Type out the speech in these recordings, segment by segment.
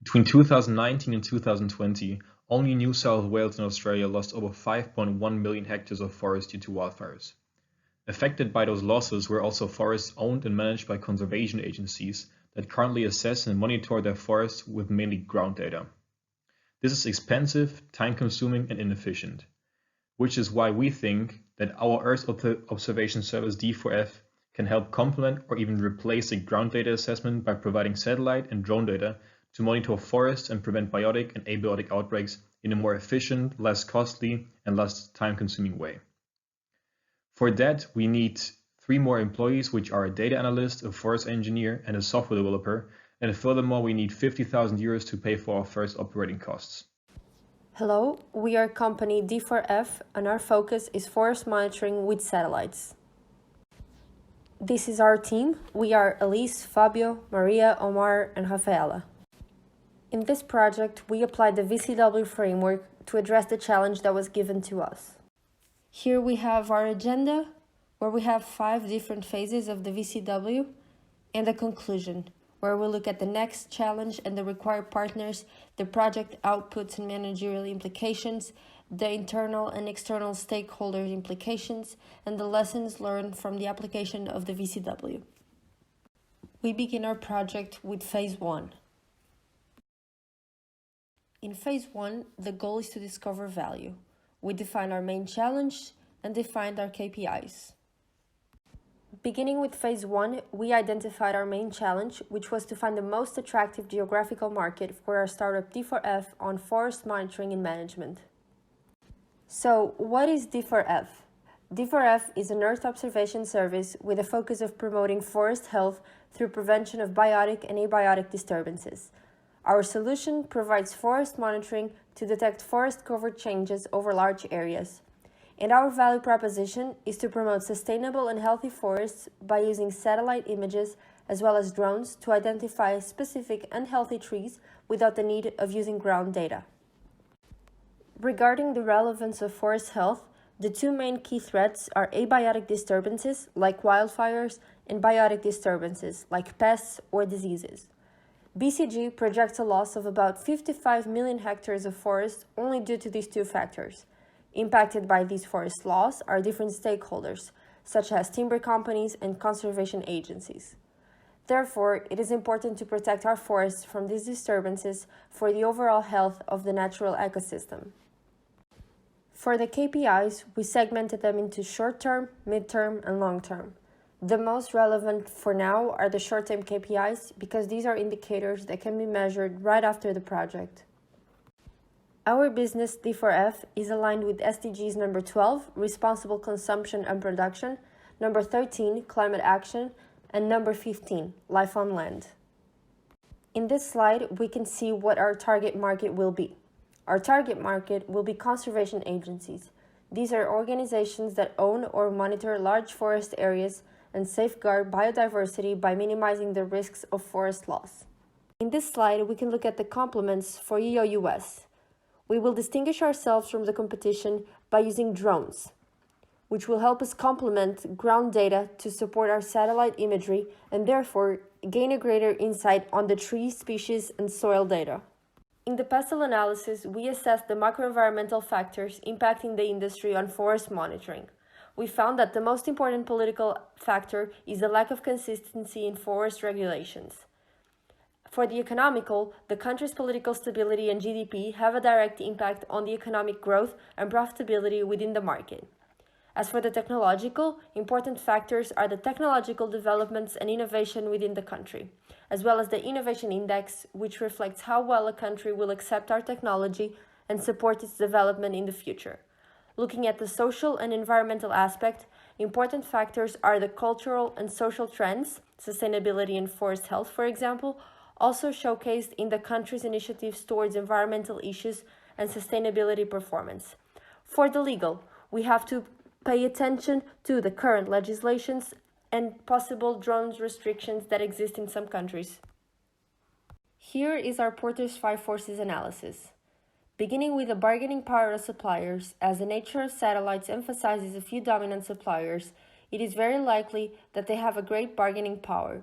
Between 2019 and 2020, only New South Wales and Australia lost over 5.1 million hectares of forest due to wildfires. Affected by those losses were also forests owned and managed by conservation agencies that currently assess and monitor their forests with mainly ground data. This is expensive, time-consuming, and inefficient, which is why we think that our Earth Observation Service D4F can help complement or even replace the ground data assessment by providing satellite and drone data to monitor forests and prevent biotic and abiotic outbreaks in a more efficient, less costly, and less time-consuming way. For that, we need 3 more employees, which are a data analyst, a forest engineer, and a software developer, and furthermore, we need 50,000 euros to pay for our first operating costs. Hello, we are company D4F and our focus is forest monitoring with satellites. This is our team. We are Elise, Fabio, Maria, Omar, and Rafaela. In this project, we applied the VCW framework to address the challenge that was given to us. Here we have our agenda, where we have 5 different phases of the VCW, and a conclusion, where we look at the next challenge and the required partners, the project outputs and managerial implications, the internal and external stakeholder implications, and the lessons learned from the application of the VCW. We begin our project with Phase 1. In Phase 1, the goal is to discover value. We define our main challenge and defined our KPIs. Beginning with Phase 1, we identified our main challenge, which was to find the most attractive geographical market for our startup D4F on forest monitoring and management. So, what is D4F? D4F is an Earth observation service with a focus of promoting forest health through prevention of biotic and abiotic disturbances. Our solution provides forest monitoring to detect forest cover changes over large areas. And our value proposition is to promote sustainable and healthy forests by using satellite images as well as drones to identify specific unhealthy trees without the need of using ground data. Regarding the relevance of forest health, the 2 main key threats are abiotic disturbances like wildfires and biotic disturbances like pests or diseases. BCG projects a loss of about 55 million hectares of forest only due to these 2 factors. Impacted by these forest loss are different stakeholders, such as timber companies and conservation agencies. Therefore, it is important to protect our forests from these disturbances for the overall health of the natural ecosystem. For the KPIs, we segmented them into short-term, mid-term, and long-term. The most relevant for now are the short-term KPIs because these are indicators that can be measured right after the project. Our business D4F is aligned with SDGs number 12, Responsible Consumption and Production, number 13, Climate Action, and number 15, Life on Land. In this slide, we can see what our target market will be. Our target market will be conservation agencies. These are organizations that own or monitor large forest areas and safeguard biodiversity by minimizing the risks of forest loss. In this slide, we can look at the complements for EOUS. We will distinguish ourselves from the competition by using drones, which will help us complement ground data to support our satellite imagery and therefore gain a greater insight on the tree species and soil data. In the PESTEL analysis, we assessed the macroenvironmental factors impacting the industry on forest monitoring. We found that the most important political factor is the lack of consistency in forest regulations. For the economical, the country's political stability and GDP have a direct impact on the economic growth and profitability within the market. As for the technological, important factors are the technological developments and innovation within the country, as well as the Innovation Index, which reflects how well a country will accept our technology and support its development in the future. Looking at the social and environmental aspect, important factors are the cultural and social trends, sustainability and forest health, for example, also showcased in the country's initiatives towards environmental issues and sustainability performance. For the legal, we have to pay attention to the current legislations and possible drone restrictions that exist in some countries. Here is our Porter's 5 forces analysis. Beginning with the bargaining power of suppliers, as the nature of satellites emphasizes a few dominant suppliers, it is very likely that they have a great bargaining power.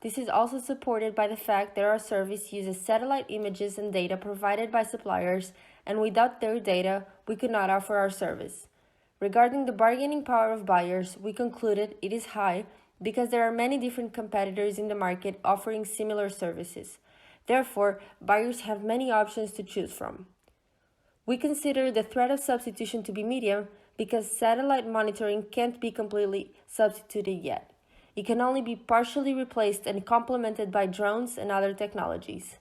This is also supported by the fact that our service uses satellite images and data provided by suppliers, and without their data, we could not offer our service. Regarding the bargaining power of buyers, we concluded it is high because there are many different competitors in the market offering similar services. Therefore, buyers have many options to choose from. We consider the threat of substitution to be medium because satellite monitoring can't be completely substituted yet. It can only be partially replaced and complemented by drones and other technologies.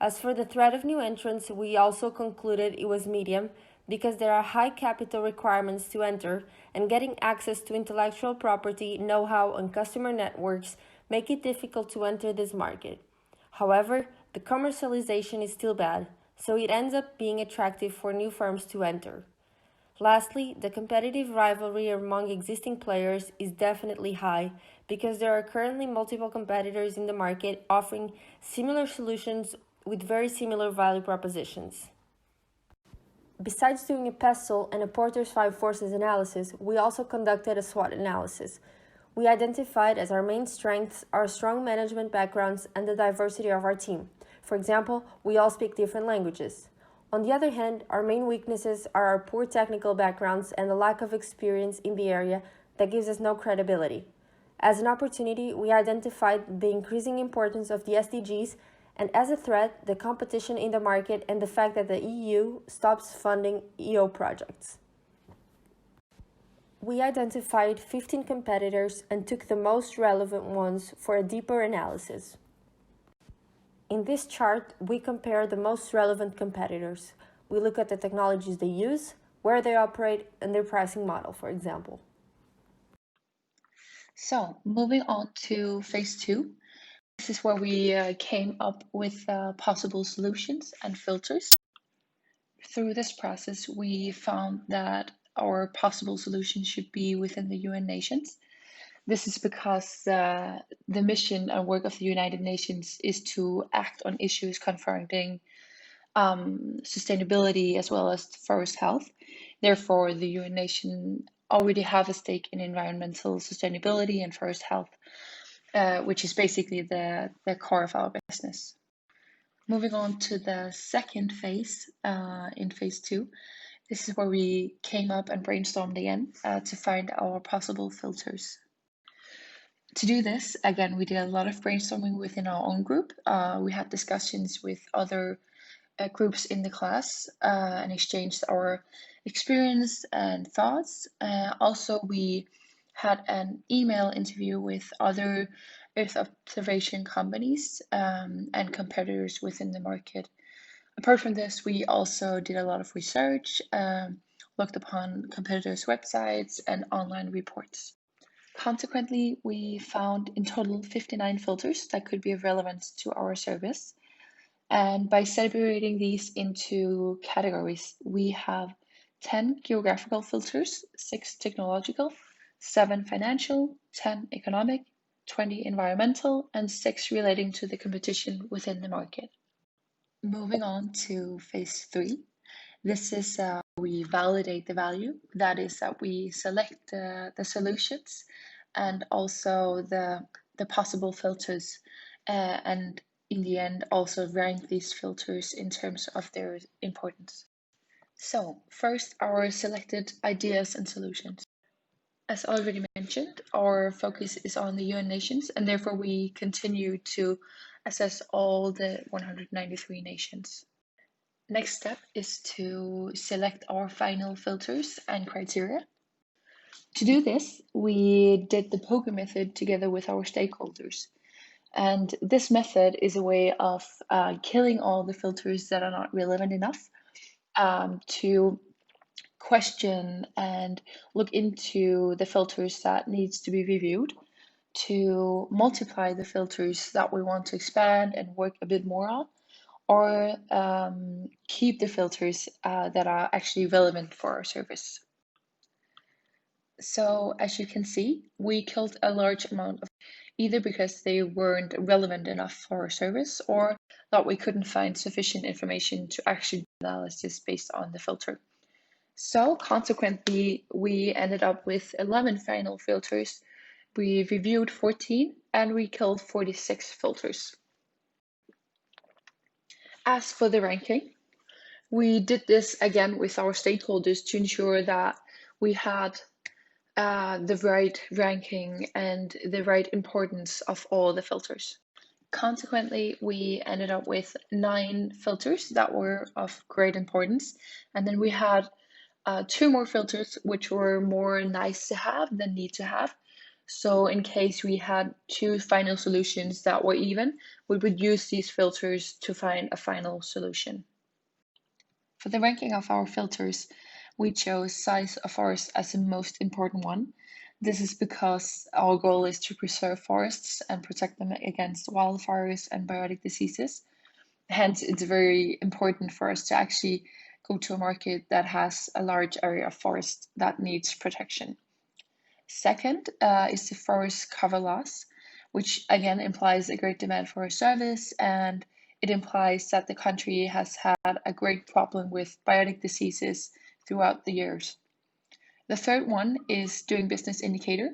As for the threat of new entrants, we also concluded it was medium because there are high capital requirements to enter, and getting access to intellectual property, know-how, and customer networks make it difficult to enter this market. However, the commercialization is still bad, so it ends up being attractive for new firms to enter. Lastly, the competitive rivalry among existing players is definitely high because there are currently multiple competitors in the market offering similar solutions with very similar value propositions. Besides doing a PESTEL and a Porter's 5 forces analysis, we also conducted a SWOT analysis. We identified as our main strengths our strong management backgrounds and the diversity of our team. For example, we all speak different languages. On the other hand, our main weaknesses are our poor technical backgrounds and the lack of experience in the area that gives us no credibility. As an opportunity, we identified the increasing importance of the SDGs, and as a threat, the competition in the market and the fact that the EU stops funding EO projects. We identified 15 competitors and took the most relevant ones for a deeper analysis. In this chart, we compare the most relevant competitors. We look at the technologies they use, where they operate, and their pricing model, for example. So, moving on to phase 2. This is where we came up with possible solutions and filters. Through this process, we found that our possible solution should be within the UN nations. This is because the mission and work of the United Nations is to act on issues confronting sustainability as well as forest health. Therefore, the UN nation already have a stake in environmental sustainability and forest health, which is basically the core of our business. Moving on to the second phase, in phase 2, this is where we came up and brainstormed again to find our possible filters. To do this, again, we did a lot of brainstorming within our own group. We had discussions with other groups in the class and exchanged our experience and thoughts. Also, we had an email interview with other Earth observation companies and competitors within the market. Apart from this, we also did a lot of research, looked upon competitors' websites and online reports. Consequently, we found in total 59 filters that could be of relevance to our service. And by separating these into categories, we have 10 geographical filters, 6 technological, 7 financial, 10 economic, 20 environmental, and 6 relating to the competition within the market. Moving on to phase 3. This is we validate the value. That is that we select the solutions and also the possible filters, and in the end also rank these filters in terms of their importance. So first, our selected ideas and solutions. As already mentioned, our focus is on the UN nations, and therefore we continue to assess all the 193 nations. Next step is to select our final filters and criteria. To do this, we did the poker method together with our stakeholders. And this method is a way of killing all the filters that are not relevant enough, to question and look into the filters that needs to be reviewed, to multiply the filters that we want to expand and work a bit more on, or keep the filters that are actually relevant for our service. So as you can see, we killed a large amount of either because they weren't relevant enough for our service or that we couldn't find sufficient information to actually do analysis based on the filter. So consequently, we ended up with 11 final filters We reviewed 14 and we killed 46 filters. As for the ranking, we did this again with our stakeholders to ensure that we had the right ranking and the right importance of all the filters. Consequently, we ended up with 9 filters that were of great importance, and then we had 2 more filters which were more nice to have than need to have. So in case we had 2 final solutions that were even, we would use these filters to find a final solution. For the ranking of our filters, we chose size of forest as the most important one. This is because our goal is to preserve forests and protect them against wildfires and biotic diseases. Hence, it's very important for us to actually go to a market that has a large area of forest that needs protection. Second is the forest cover loss, which again implies a great demand for a service, and it implies that the country has had a great problem with biotic diseases throughout the years. The third one is doing business indicator,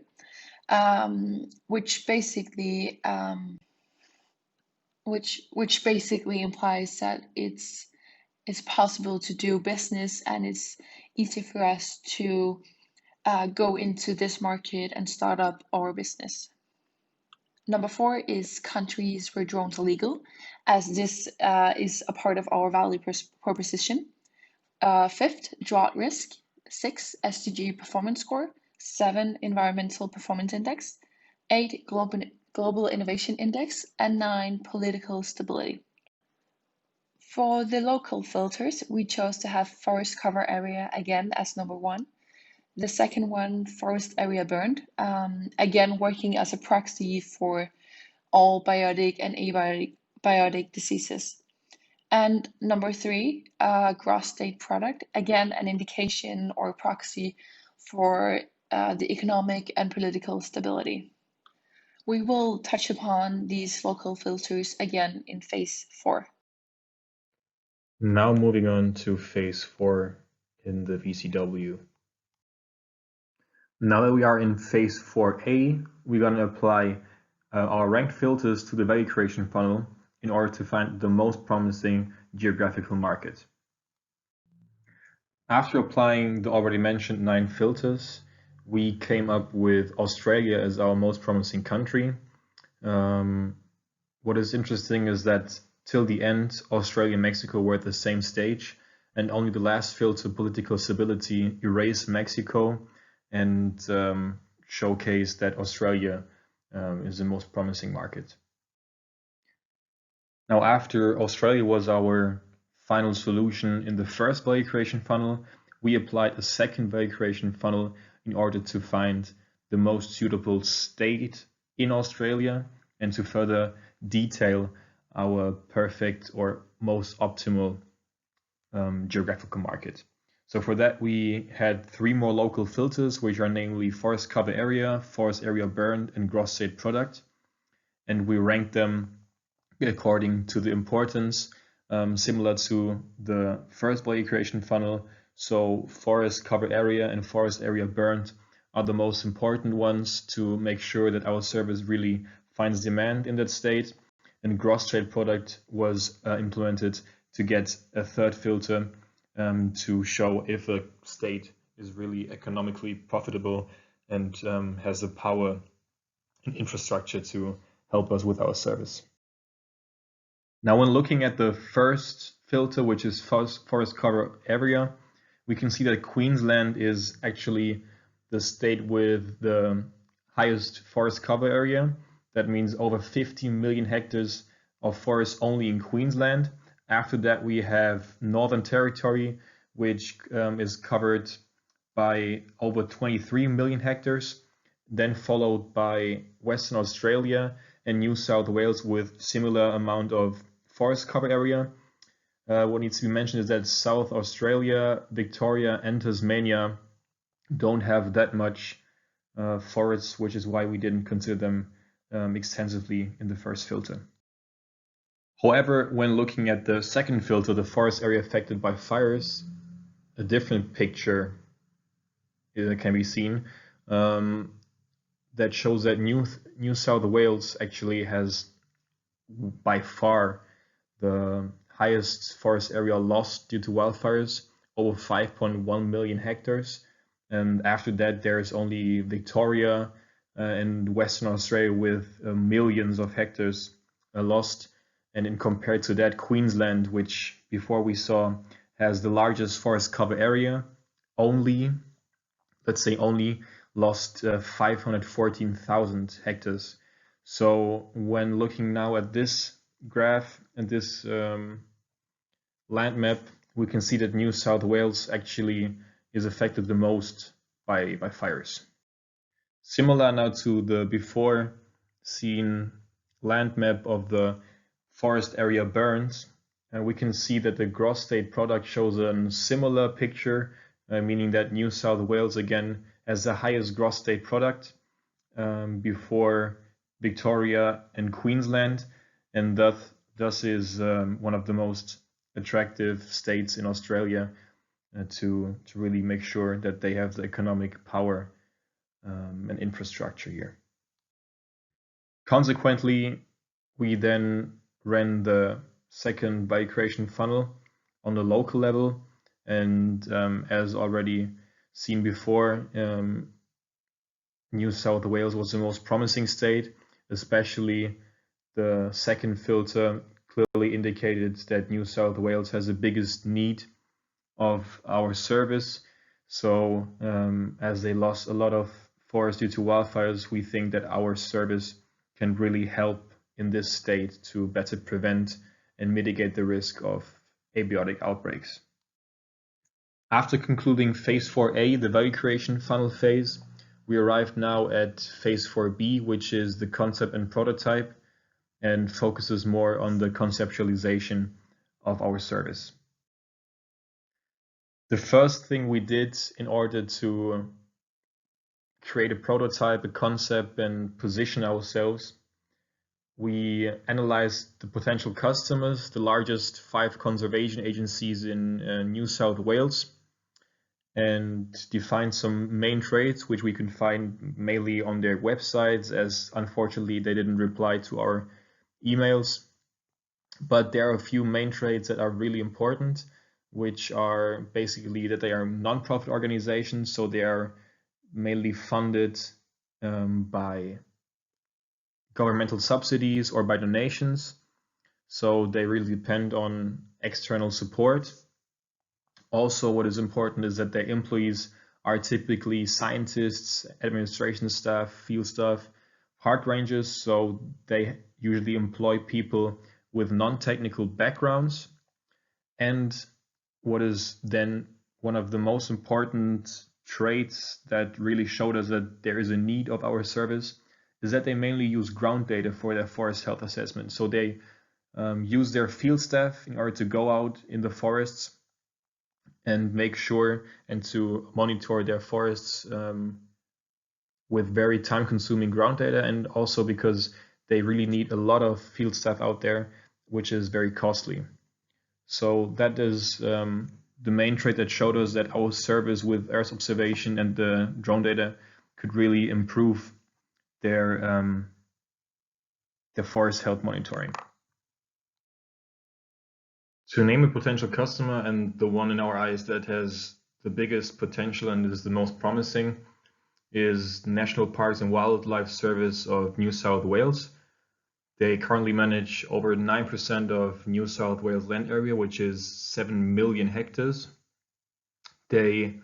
which basically implies that it's possible to do business and it's easy for us to go into this market and start up our business. Number 4 is countries where drones are legal, as this is a part of our value proposition. 5th, drought risk. 6, SDG performance score. 7, environmental performance index. 8, global innovation index. And 9, political stability. For the local filters, we chose to have forest cover area again as number 1. The second one, forest area burned, again working as a proxy for all biotic and abiotic diseases. And number 3, gross state product, again an indication or proxy for the economic and political stability. We will touch upon these local filters again in phase 4. Now moving on to phase 4 in the VCW. Now that we are in phase 4A, we're going to apply our ranked filters to the value creation funnel in order to find the most promising geographical market. After applying the already mentioned 9 filters, we came up with Australia as our most promising country. What is interesting is that till the end, Australia and Mexico were at the same stage, and only the last filter, political stability, erased Mexico and showcase that Australia is the most promising market. Now, after Australia was our final solution in the first value creation funnel, we applied a second value creation funnel in order to find the most suitable state in Australia and to further detail our perfect or most optimal geographical market. So for that, we had 3 more local filters, which are namely forest cover area, forest area burned, and gross state product. And we ranked them according to the importance, similar to the first value creation funnel. So forest cover area and forest area burned are the most important ones to make sure that our service really finds demand in that state. And gross state product was implemented to get a third filter to show if a state is really economically profitable and has the power and infrastructure to help us with our service. Now, when looking at the first filter, which is forest cover area, we can see that Queensland is actually the state with the highest forest cover area. That means over 50 million hectares of forest only in Queensland. After that, we have Northern Territory, which is covered by over 23 million hectares, then followed by Western Australia and New South Wales with similar amount of forest cover area. What needs to be mentioned is that South Australia, Victoria and Tasmania don't have that much forests, which is why we didn't consider them extensively in the first filter. However, when looking at the second filter, the forest area affected by fires, a different picture can be seen. that shows that New South Wales actually has by far the highest forest area lost due to wildfires, over 5.1 million hectares. And after that, there's only Victoria and Western Australia with millions of hectares lost. And in compared to that, Queensland, which before we saw has the largest forest cover area, only lost 514,000 hectares. So when looking now at this graph and this land map, we can see that New South Wales actually is affected the most by fires. Similar now to the before seen land map of the forest area burned, and we can see that the gross state product shows a similar picture, meaning that New South Wales again has the highest gross state product before Victoria and Queensland, and thus is one of the most attractive states in Australia to really make sure that they have the economic power and infrastructure here. Consequently, we then ran the second value creation funnel on the local level, and as already seen before, New South Wales was the most promising state, especially the second filter clearly indicated that New South Wales has the biggest need of our service. So as they lost a lot of forest due to wildfires, we think that our service can really help in this state to better prevent and mitigate the risk of abiotic outbreaks. After concluding phase 4A, the value creation funnel phase, we arrived now at phase 4B, which is the concept and prototype, and focuses more on the conceptualization of our service. The first thing we did in order to create a prototype, a concept, and position ourselves, we analyzed the potential customers, the largest 5 conservation agencies in New South Wales, and defined some main traits which we can find mainly on their websites, as unfortunately they didn't reply to our emails. But there are a few main traits that are really important, which are basically that they are non-profit organizations, so they are mainly funded by governmental subsidies or by donations, so they really depend on external support. Also, what is important is that their employees are typically scientists, administration staff, field staff, park rangers, so they usually employ people with non-technical backgrounds. And what is then one of the most important traits that really showed us that there is a need of our service is that they mainly use ground data for their forest health assessment. So they use their field staff in order to go out in the forests and make sure and to monitor their forests with very time-consuming ground data, and also because they really need a lot of field staff out there, which is very costly. So that is the main trait that showed us that our service with Earth observation and the drone data could really improve their forest health monitoring. To name a potential customer, and the one in our eyes that has the biggest potential and is the most promising, is National Parks and Wildlife Service of New South Wales. They currently manage over 9% of New South Wales land area, which is 7 million hectares. They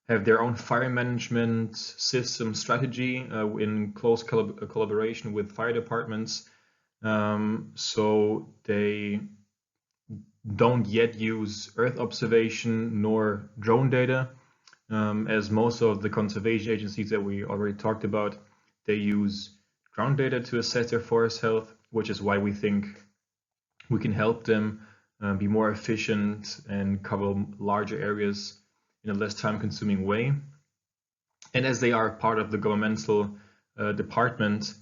have their own fire management system strategy in close collaboration with fire departments. So they don't yet use Earth observation nor drone data, as most of the conservation agencies that we already talked about, they use ground data to assess their forest health, which is why we think we can help them be more efficient and cover larger areas in a less time-consuming way. And as they are part of the governmental department,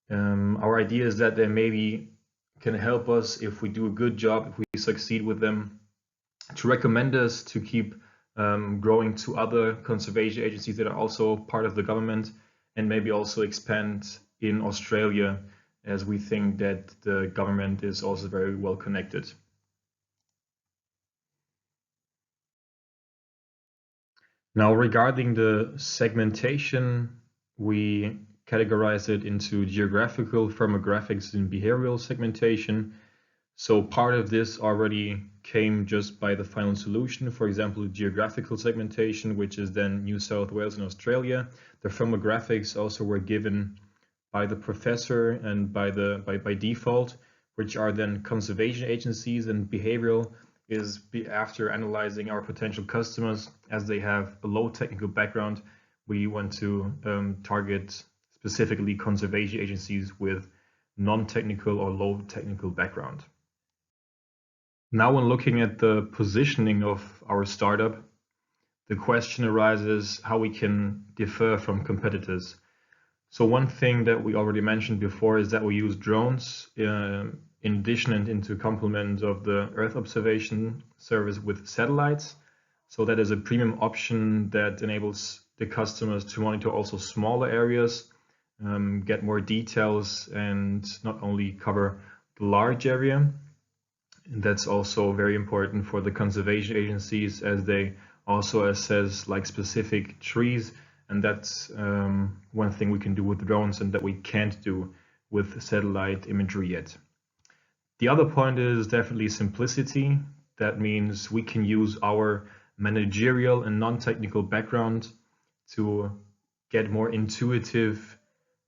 our idea is that they maybe can help us, if we do a good job, if we succeed with them, to recommend us to keep growing to other conservation agencies that are also part of the government, and maybe also expand in Australia, as we think that the government is also very well connected. Now, regarding the segmentation, we categorize it into geographical, firmographics, and behavioral segmentation. So part of this already came just by the final solution. For example, geographical segmentation, which is then New South Wales and Australia. The firmographics also were given by the professor and by default, which are then conservation agencies, and behavioral is after analyzing our potential customers, as they have a low technical background, we want to target specifically conservation agencies with non-technical or low technical background. Now, when looking at the positioning of our startup, the question arises how we can differ from competitors. So one thing that we already mentioned before is that we use drones in addition and into complement of the Earth observation service with satellites. So that is a premium option that enables the customers to monitor also smaller areas, get more details, and not only cover the large area. And that's also very important for the conservation agencies, as they also assess like specific trees, and that's one thing we can do with drones and that we can't do with satellite imagery yet. The other point is definitely simplicity. That means we can use our managerial and non-technical background to get more intuitive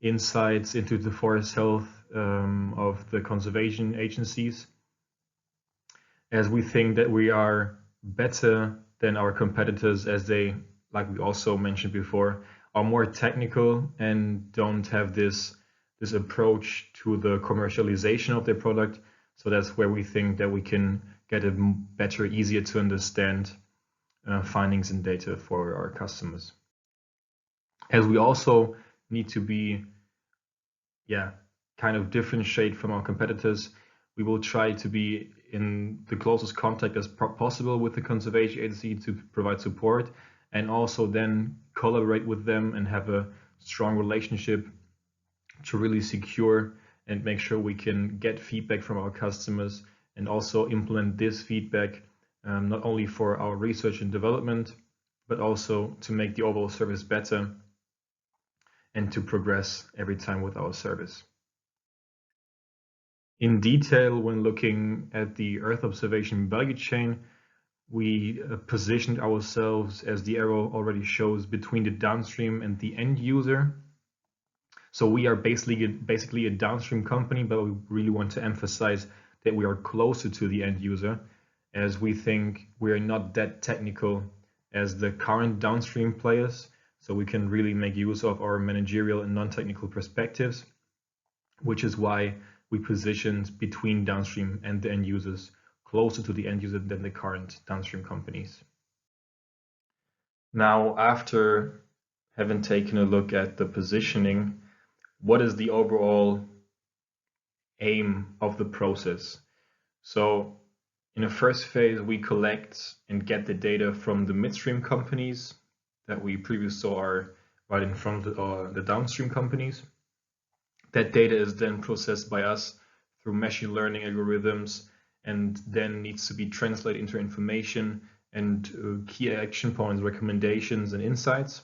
insights into the forest health of the conservation agencies, as we think that we are better than our competitors, as they, like we also mentioned before, are more technical and don't have this approach to the commercialization of their product. So that's where we think that we can get a better, easier to understand findings and data for our customers. As we also need to be, kind of differentiate from our competitors, we will try to be in the closest contact as possible with the conservation agency to provide support, and also then collaborate with them and have a strong relationship to really secure and make sure we can get feedback from our customers and also implement this feedback not only for our research and development, but also to make the overall service better and to progress every time with our service. In detail, when looking at the Earth observation value chain, we positioned ourselves, as the arrow already shows, between the downstream and the end user. So we are basically a downstream company, but we really want to emphasize that we are closer to the end user, as we think we are not that technical as the current downstream players. So we can really make use of our managerial and non-technical perspectives, which is why we positioned between downstream and the end users, closer to the end user than the current downstream companies. Now, after having taken a look at the positioning, what is the overall aim of the process? So in the first phase, we collect and get the data from the midstream companies that we previously saw are right in front of the downstream companies. That data is then processed by us through machine learning algorithms, and then needs to be translated into information and key action points, recommendations, and insights.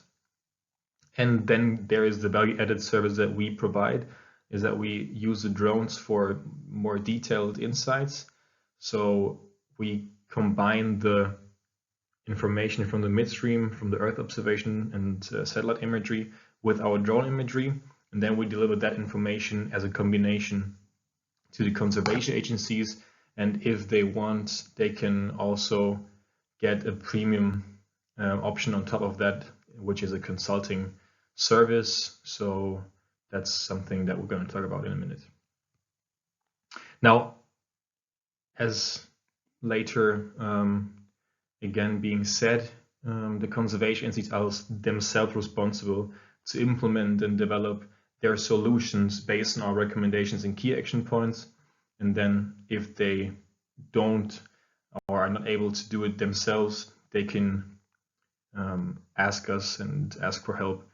And then there is the value-added service that we provide, is that we use the drones for more detailed insights. So we combine the information from the midstream, from the Earth observation and satellite imagery with our drone imagery, and then we deliver that information as a combination to the conservation agencies. And if they want, they can also get a premium option on top of that, which is a consulting service. So that's something that we're going to talk about in a minute. Now, as later again being said, the conservation agencies are themselves responsible to implement and develop their solutions based on our recommendations and key action points. And then if they don't or are not able to do it themselves, they can ask us and ask for help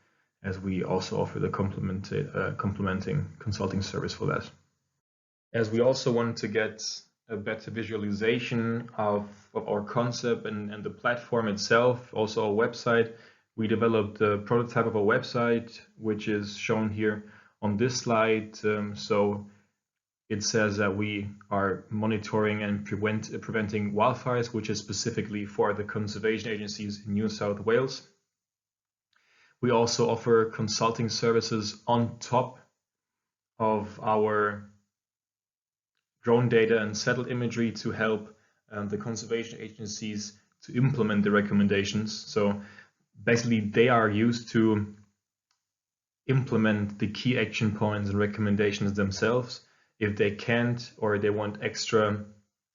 as we also offer the complementing consulting service for that. As we also want to get a better visualization of our concept and the platform itself, also our website, we developed a prototype of our website, which is shown here on this slide. So it says that we are monitoring and preventing wildfires, which is specifically for the conservation agencies in New South Wales. We also offer consulting services on top of our drone data and satellite imagery to help the conservation agencies to implement the recommendations. So basically they are used to implement the key action points and recommendations themselves. If they can't or they want extra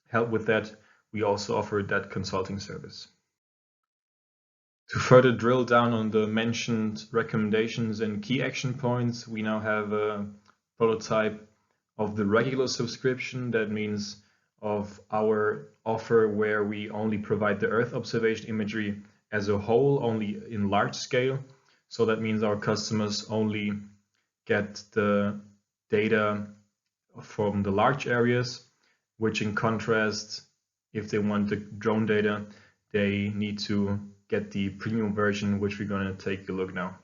help with that, we also offer that consulting service. To further drill down on the mentioned recommendations and key action points, we now have a prototype of the regular subscription. That means of our offer where we only provide the Earth observation imagery as a whole, only in large scale. So that means our customers only get the data from the large areas, which in contrast, if they want the drone data, they need to get the premium version, which we're going to take a look now.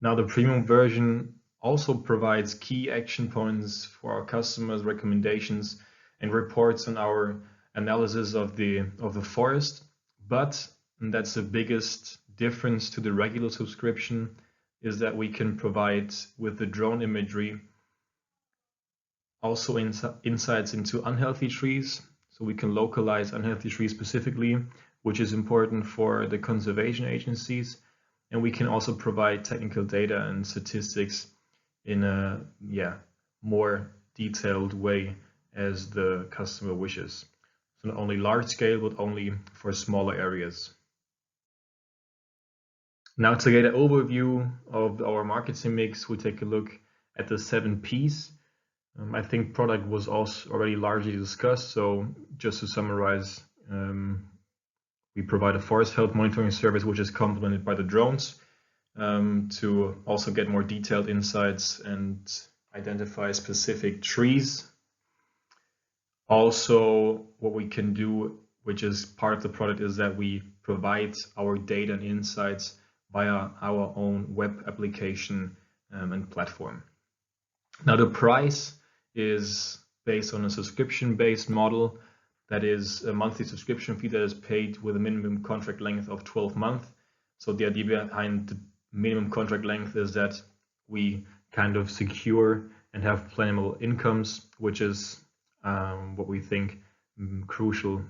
Now the premium version also provides key action points for our customers, recommendations and reports on our analysis of the forest. But, and that's the biggest difference to the regular subscription, is that we can provide with the drone imagery also insights into unhealthy trees. So we can localize unhealthy trees specifically, which is important for the conservation agencies. And we can also provide technical data and statistics in a more detailed way as the customer wishes. So not only large scale, but only for smaller areas. Now to get an overview of our marketing mix, we take a look at the 7 Ps. I think product was also already largely discussed. So just to summarize, we provide a forest health monitoring service, which is complemented by the drones to also get more detailed insights and identify specific trees. Also, what we can do, which is part of the product, is that we provide our data and insights via our own web application and platform. Now, the price is based on a subscription-based model. That is a monthly subscription fee that is paid with a minimum contract length of 12 months. So the idea behind the minimum contract length is that we kind of secure and have plannable incomes, which is what we think crucial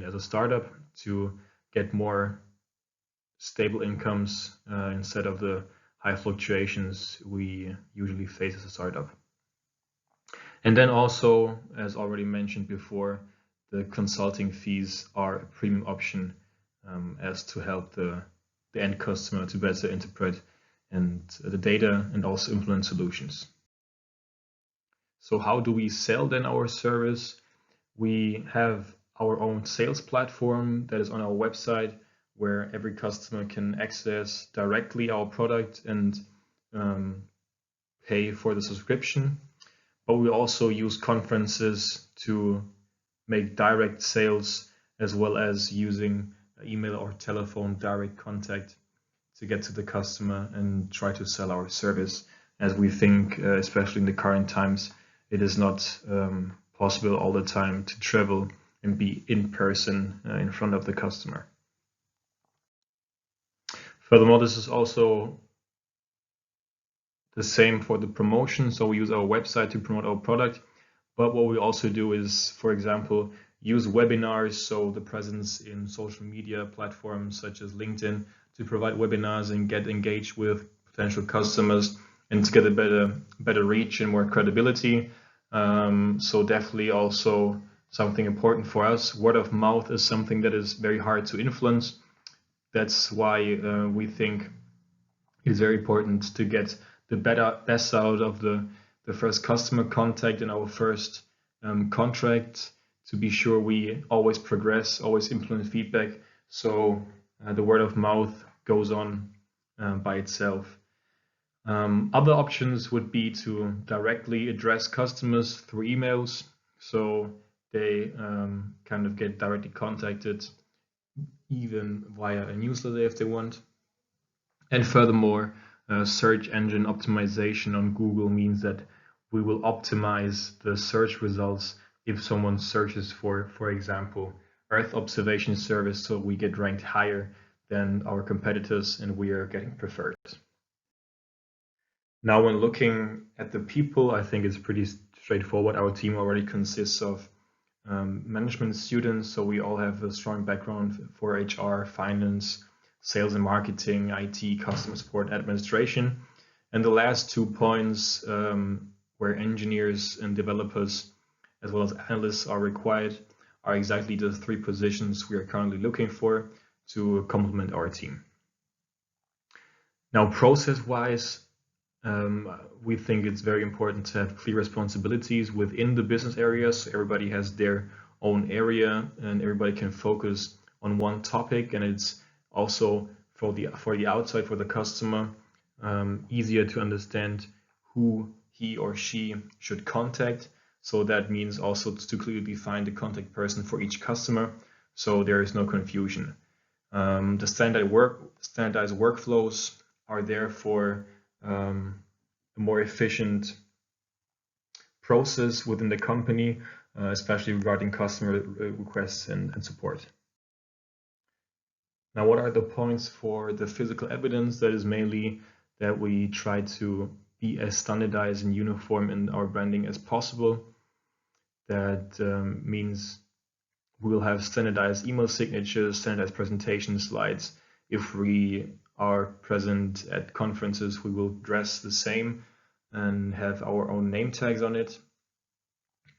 as a startup to get more stable incomes instead of the high fluctuations we usually face as a startup. And then also, as already mentioned before, the consulting fees are a premium option as to help the end customer to better interpret and the data and also implement solutions. So how do we sell then our service? We have our own sales platform that is on our website where every customer can access directly our product and pay for the subscription. But we also use conferences to make direct sales, as well as using email or telephone direct contact to get to the customer and try to sell our service, as we think, especially in the current times, it is not possible all the time to travel and be in person in front of the customer. Furthermore, this is also the same for the promotion. So we use our website to promote our product. But what we also do is, for example, use webinars, so the presence in social media platforms such as LinkedIn, to provide webinars and get engaged with potential customers and to get a better reach and more credibility. So definitely also something important for us. Word of mouth is something that is very hard to influence. That's why we think it's very important to get the best out of the first customer contact and our first contract, to be sure we always progress, always implement feedback. So the word of mouth goes on by itself. Other options would be to directly address customers through emails, so they kind of get directly contacted, even via a newsletter if they want. And furthermore, search engine optimization on Google means that we will optimize the search results if someone searches for example, Earth observation service, so we get ranked higher than our competitors and we are getting preferred. Now, when looking at the people, I think it's pretty straightforward. Our team already consists of management students, so we all have a strong background for HR, finance, sales and marketing, IT, customer support, administration. And the last 2 points where engineers and developers as well as analysts are required are exactly the 3 positions we are currently looking for to complement our team. Now, process-wise, we think it's very important to have clear responsibilities within the business areas. So everybody has their own area and everybody can focus on one topic, and it's also for the outside, for the customer, easier to understand who he or she should contact. So that means also to clearly define the contact person for each customer, so there is no confusion. The standardized workflows are there for a more efficient process within the company, especially regarding customer requests and support. Now, what are the points for the physical evidence? That is mainly that we try to be as standardized and uniform in our branding as possible. That means we will have standardized email signatures, standardized presentation slides. If we are present at conferences, we will dress the same and have our own name tags on it.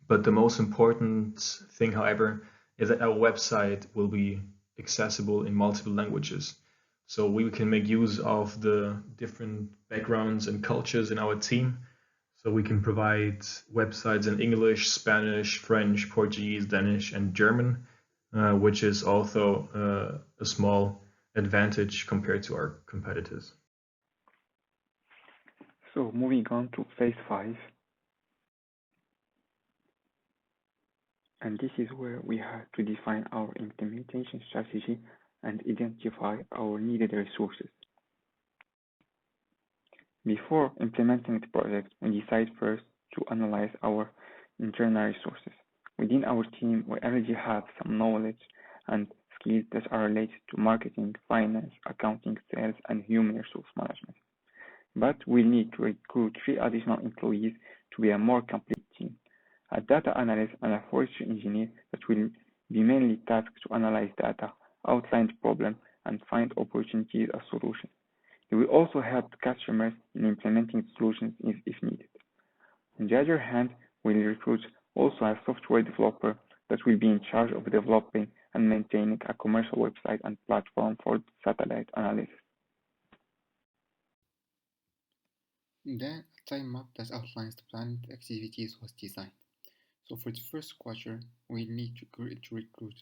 But the most important thing, however, is that our website will be accessible in multiple languages. So we can make use of the different backgrounds and cultures in our team. So we can provide websites in English, Spanish, French, Portuguese, Danish, and German, which is also a small advantage compared to our competitors. So moving on to phase 5. And this is where we have to define our implementation strategy and identify our needed resources. Before implementing the project, we decide first to analyze our internal resources. Within our team, we already have some knowledge and skills that are related to marketing, finance, accounting, sales, and human resource management. But we need to recruit 3 additional employees to be a more complete team. A data analyst and a forestry engineer that will be mainly tasked to analyze data, outline the problem, and find opportunities as solutions. They will also help customers in implementing solutions if needed. On the other hand, we'll recruit also a software developer that will be in charge of developing and maintaining a commercial website and platform for satellite analysis. Then a time map that outlines the planned activities was designed. So for the first quarter, we need to recruit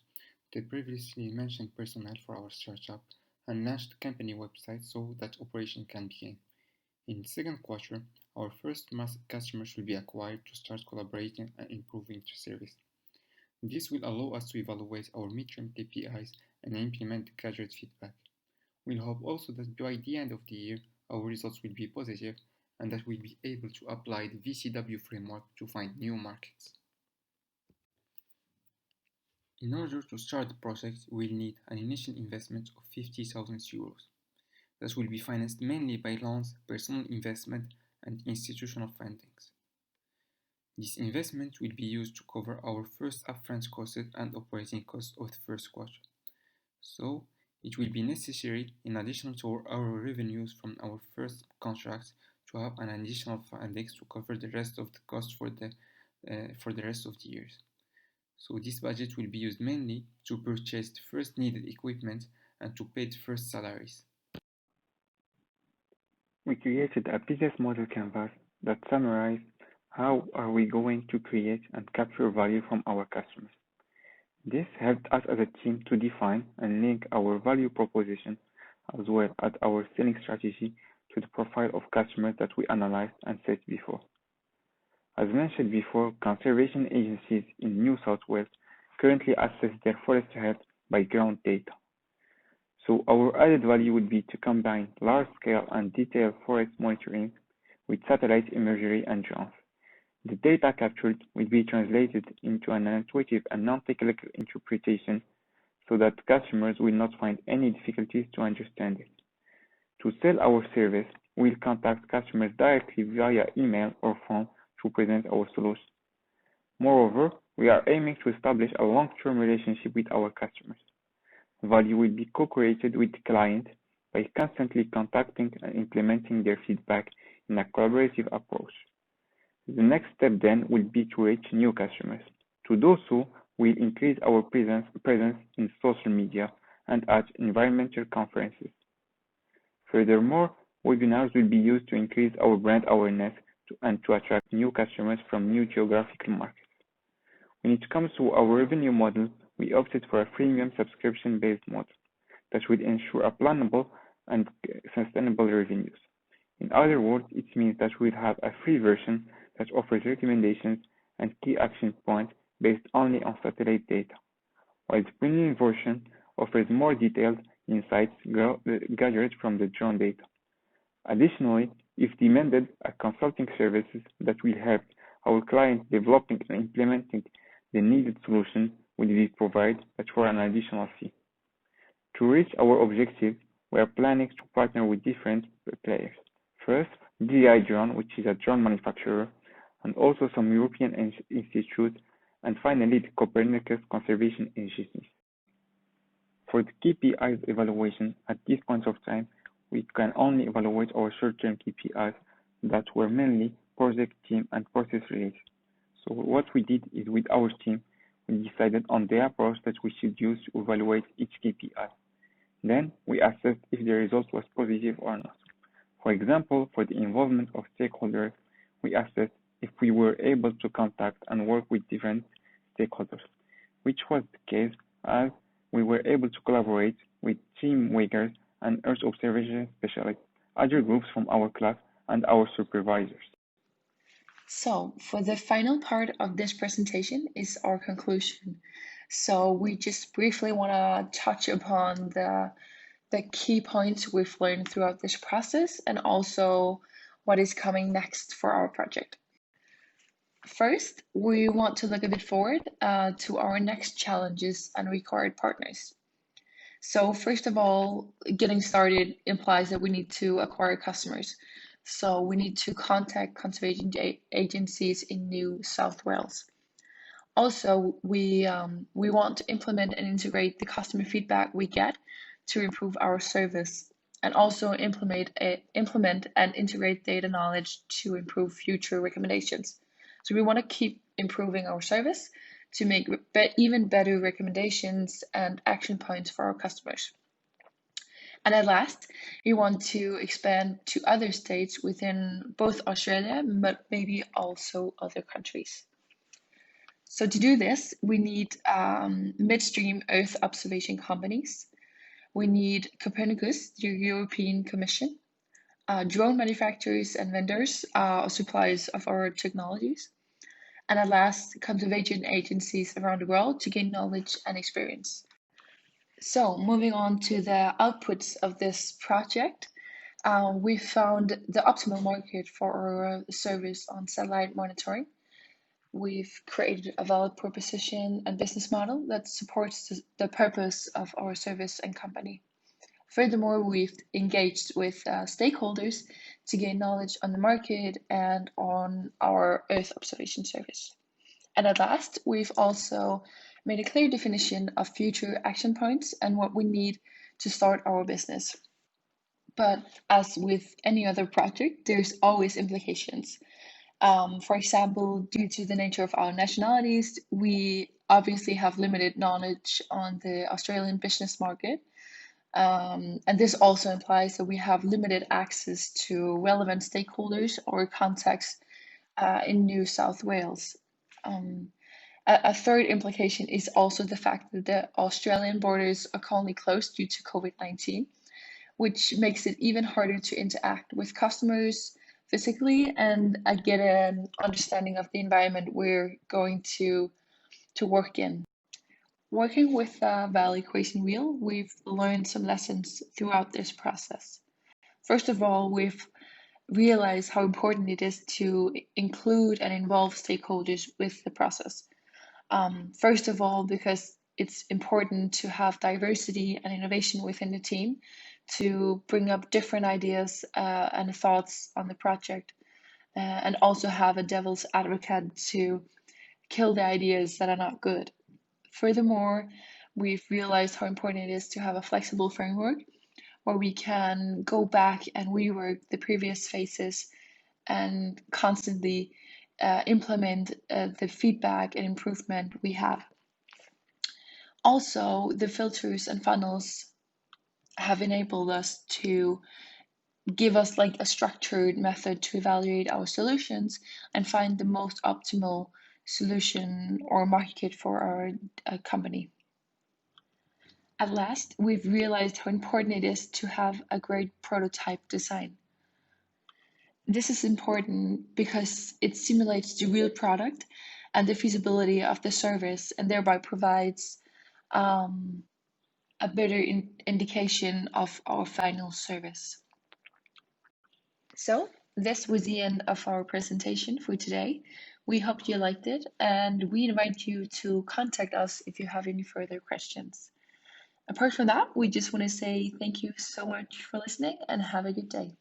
the previously mentioned personnel for our startup and launch the company website so that operation can begin. In the second quarter, our first mass customers will be acquired to start collaborating and improving the service. This will allow us to evaluate our midterm KPIs and implement the graduate feedback. We'll hope also that by the end of the year, our results will be positive and that we'll be able to apply the VCW framework to find new markets. In order to start the project, we'll need an initial investment of 50,000 euros. That will be financed mainly by loans, personal investment, and institutional fundings. This investment will be used to cover our first upfront costs and operating costs of the first quarter. So, it will be necessary, in addition to our revenues from our first contracts, to have an additional fundings to cover the rest of the costs for the rest of the years. So this budget will be used mainly to purchase the first needed equipment and to pay the first salaries. We created a business model canvas that summarized how are we going to create and capture value from our customers. This helped us as a team to define and link our value proposition as well as our selling strategy to the profile of customers that we analyzed and set before. As mentioned before, conservation agencies in New South Wales currently assess their forest health by ground data. So our added value would be to combine large-scale and detailed forest monitoring with satellite imagery and drones. The data captured will be translated into an intuitive and non-technical interpretation so that customers will not find any difficulties to understand it. To sell our service, we'll contact customers directly via email or phone to present our solution. Moreover, we are aiming to establish a long-term relationship with our customers. Value will be co-created with the client by constantly contacting and implementing their feedback in a collaborative approach. The next step then will be to reach new customers. To do so, we'll increase our presence in social media and at environmental conferences. Furthermore, webinars will be used to increase our brand awareness and to attract new customers from new geographical markets. When it comes to our revenue model, we opted for a freemium subscription-based model that will ensure a plannable and sustainable revenues. In other words, it means that we'll have a free version that offers recommendations and key action points based only on satellite data, while the premium version offers more detailed insights gathered from the drone data. Additionally, if demanded, a consulting services that will help our clients developing and implementing the needed solution will be provided, but for an additional fee. To reach our objective, we are planning to partner with different players. First, DI Drone, which is a drone manufacturer, and also some European institutes, and finally the Copernicus Conservation Agency. For the KPIs evaluation, at this point of time, we can only evaluate our short-term KPIs that were mainly project team and process related. So what we did is with our team, we decided on the approach that we should use to evaluate each KPI. Then we assessed if the result was positive or not. For example, for the involvement of stakeholders, we assessed if we were able to contact and work with different stakeholders, which was the case as we were able to collaborate with team workers and Earth observation specialists, other groups from our class, and our supervisors. So for the final part of this presentation is our conclusion. So we just briefly want to touch upon the key points we've learned throughout this process and also what is coming next for our project. First, we want to look a bit forward to our next challenges and required partners. So first of all, getting started implies that we need to acquire customers. So we need to contact conservation agencies in New South Wales. Also, we want to implement and integrate the customer feedback we get to improve our service, and also implement and integrate data knowledge to improve future recommendations. So we want to keep improving our service to make even better recommendations and action points for our customers. And at last, we want to expand to other states within both Australia, but maybe also other countries. So to do this, we need midstream Earth observation companies. We need Copernicus, the European Commission, drone manufacturers and vendors, suppliers of our technologies, and at last, conservation agencies around the world to gain knowledge and experience. So moving on to the outputs of this project, we found the optimal market for our service on satellite monitoring. We've created a valid proposition and business model that supports the purpose of our service and company. Furthermore, we've engaged with stakeholders to gain knowledge on the market and on our Earth observation service. And at last, we've also made a clear definition of future action points and what we need to start our business. But as with any other project, there's always implications. For example, due to the nature of our nationalities, we obviously have limited knowledge on the Australian business market. And this also implies that we have limited access to relevant stakeholders or contacts in New South Wales. A third implication is also the fact that the Australian borders are currently closed due to COVID-19, which makes it even harder to interact with customers physically and get an understanding of the environment we're going to work in. Working with the value equation wheel, we've learned some lessons throughout this process. First of all, we've realized how important it is to include and involve stakeholders with the process. First of all, because it's important to have diversity and innovation within the team to bring up different ideas and thoughts on the project, and also have a devil's advocate to kill the ideas that are not good. Furthermore, we've realized how important it is to have a flexible framework where we can go back and rework the previous phases and constantly implement the feedback and improvement we have. Also, the filters and funnels have enabled us to give us like a structured method to evaluate our solutions and find the most optimal solution or market for our company. At last, we've realized how important it is to have a great prototype design. This is important because it simulates the real product and the feasibility of the service and thereby provides a better indication of our final service. So this was the end of our presentation for today. We hope you liked it and we invite you to contact us if you have any further questions. Apart from that, we just want to say thank you so much for listening and have a good day.